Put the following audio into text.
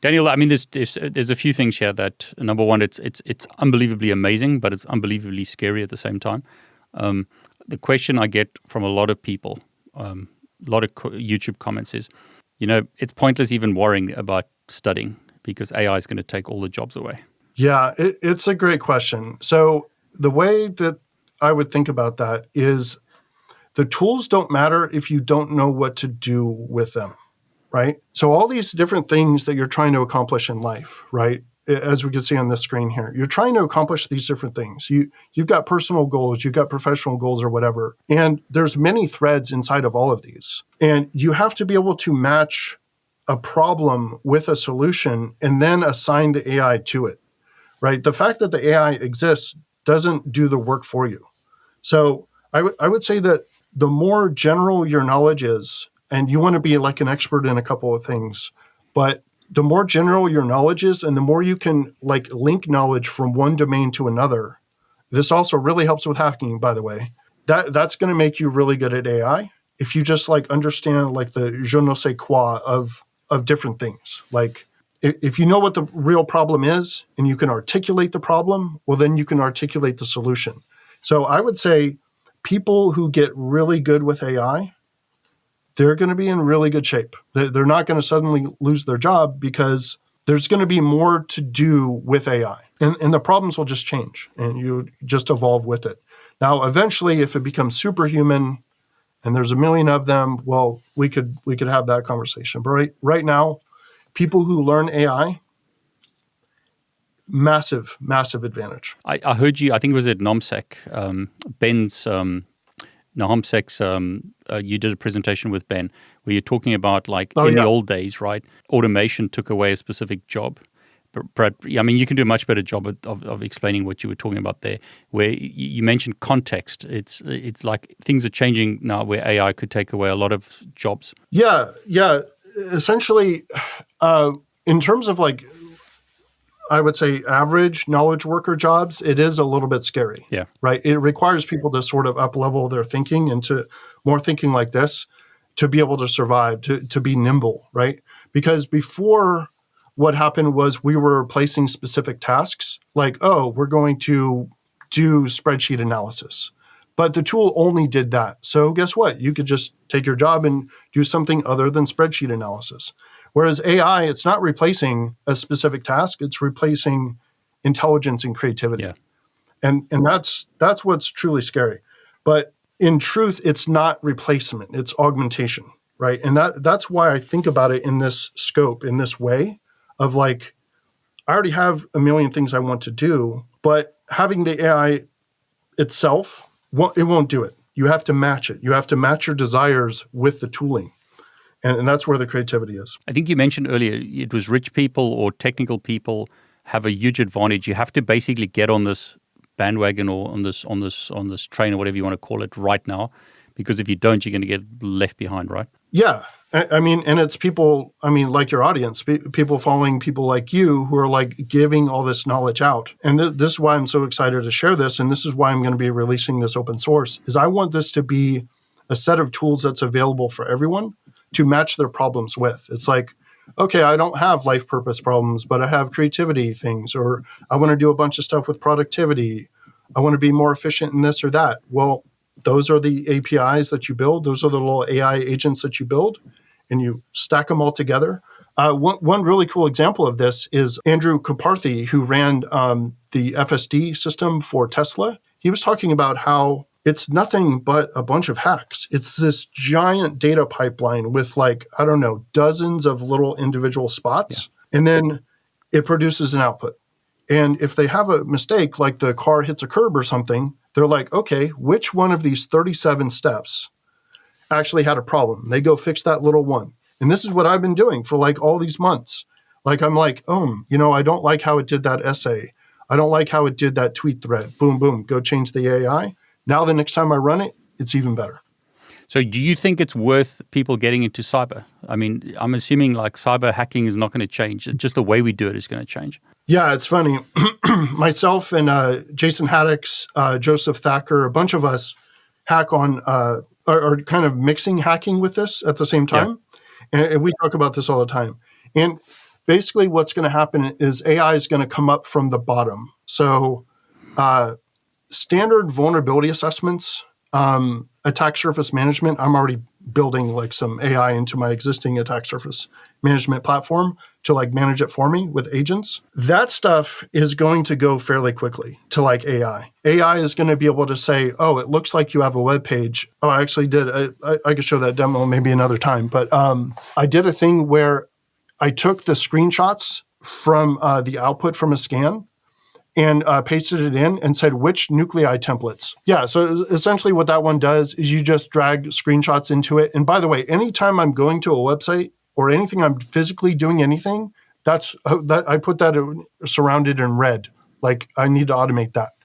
Daniel, I mean, there's a few things here that, number one, it's unbelievably amazing, but it's unbelievably scary at the same time. The question I get from a lot of people, a lot of YouTube comments is, it's pointless even worrying about studying because AI is going to take all the jobs away. Yeah, it's a great question. So the way that I would think about that is the tools don't matter if you don't know what to do with them, right? So all these different things that you're trying to accomplish in life, right? As we can see on this screen here, you're trying to accomplish these different things. You've got personal goals, you've got professional goals or whatever. And there's many threads inside of all of these. And you have to be able to match a problem with a solution and then assign the AI to it, right? The fact that the AI exists doesn't do the work for you. So I would say that the more general your knowledge is, and you want to be like an expert in a couple of things, but the more general your knowledge is and the more you can like link knowledge from one domain to another. This also really helps with hacking, by the way. That's going to make you really good at AI if you just like understand like the je ne sais quoi of different things. Like if you know what the real problem is and you can articulate the problem, well, then you can articulate the solution. So I would say people who get really good with AI, they're going to be in really good shape. They're not going to suddenly lose their job because there's going to be more to do with AI. And the problems will just change and you just evolve with it. Now, eventually, if it becomes superhuman and there's a million of them, well, we could have that conversation. But right now, people who learn AI, massive advantage. I heard you, I think it was at NOMSEC, Ben's NOMSEC's, you did a presentation with Ben where you're talking about the old days, right? Automation took away a specific job. But I mean, you can do a much better job of explaining what you were talking about there, where you mentioned context. It's like things are changing now where AI could take away a lot of jobs. Yeah. Essentially, in terms of like, I would say average knowledge worker jobs, it is a little bit scary. Yeah. Right. It requires people to sort of up-level their thinking into more thinking like this to be able to survive, to be nimble, right? Because before, what happened was we were replacing specific tasks like, oh, we're going to do spreadsheet analysis. But the tool only did that. So guess what? You could just take your job and do something other than spreadsheet analysis. Whereas AI, it's not replacing a specific task. It's replacing intelligence and creativity. Yeah. And that's what's truly scary. But in truth, it's not replacement. It's augmentation, right? And that's why I think about it in this scope, in this way of like, I already have a million things I want to do, but having the AI itself, it won't do it. You have to match it. You have to match your desires with the tooling. And that's where the creativity is. I think you mentioned earlier, it was rich people or technical people have a huge advantage. You have to basically get on this bandwagon or on this train or whatever you want to call it right now, because if you don't, you're going to get left behind, right? Yeah. I mean, and it's people, I mean, like your audience, people following people like you who are like giving all this knowledge out. And this is why I'm so excited to share this. And this is why I'm going to be releasing this open source, is I want this to be a set of tools that's available for everyone to match their problems with. It's like, okay, I don't have life purpose problems, but I have creativity things, or I want to do a bunch of stuff with productivity. I want to be more efficient in this or that. Well, those are the APIs that you build. Those are the little AI agents that you build, and you stack them all together. One really cool example of this is Andrew Karpathy, who ran the FSD system for Tesla. He was talking about how it's nothing but a bunch of hacks. It's this giant data pipeline with dozens of little individual spots, and then it produces an output. And if they have a mistake, like the car hits a curb or something, they're like, okay, which one of these 37 steps actually had a problem? They go fix that little one. And this is what I've been doing for like all these months. Like, I'm like, I don't like how it did that essay. I don't like how it did that tweet thread. Boom, boom, go change the AI. Now the next time I run it, it's even better. So do you think it's worth people getting into cyber? I mean, I'm assuming like cyber hacking is not going to change. Just the way we do it is going to change. Yeah, it's funny. Myself and Jason Haddix, Joseph Thacker, a bunch of us hack on, are kind of mixing hacking with this at the same time. Yeah. And we talk about this all the time. And basically what's going to happen is AI is going to come up from the bottom. So standard vulnerability assessments, attack surface management, I'm already building like some AI into my existing attack surface management platform to like manage it for me with agents. That stuff is going to go fairly quickly to like AI. AI is going to be able to say, oh, it looks like you have a web page. Oh, I actually did. I could show that demo maybe another time. But I did a thing where I took the screenshots from the output from a scan and pasted it in and said, which nuclei templates? Yeah, so essentially what that one does is you just drag screenshots into it. And by the way, anytime I'm going to a website or anything, I'm physically doing anything, I put that surrounded in red. Like I need to automate that.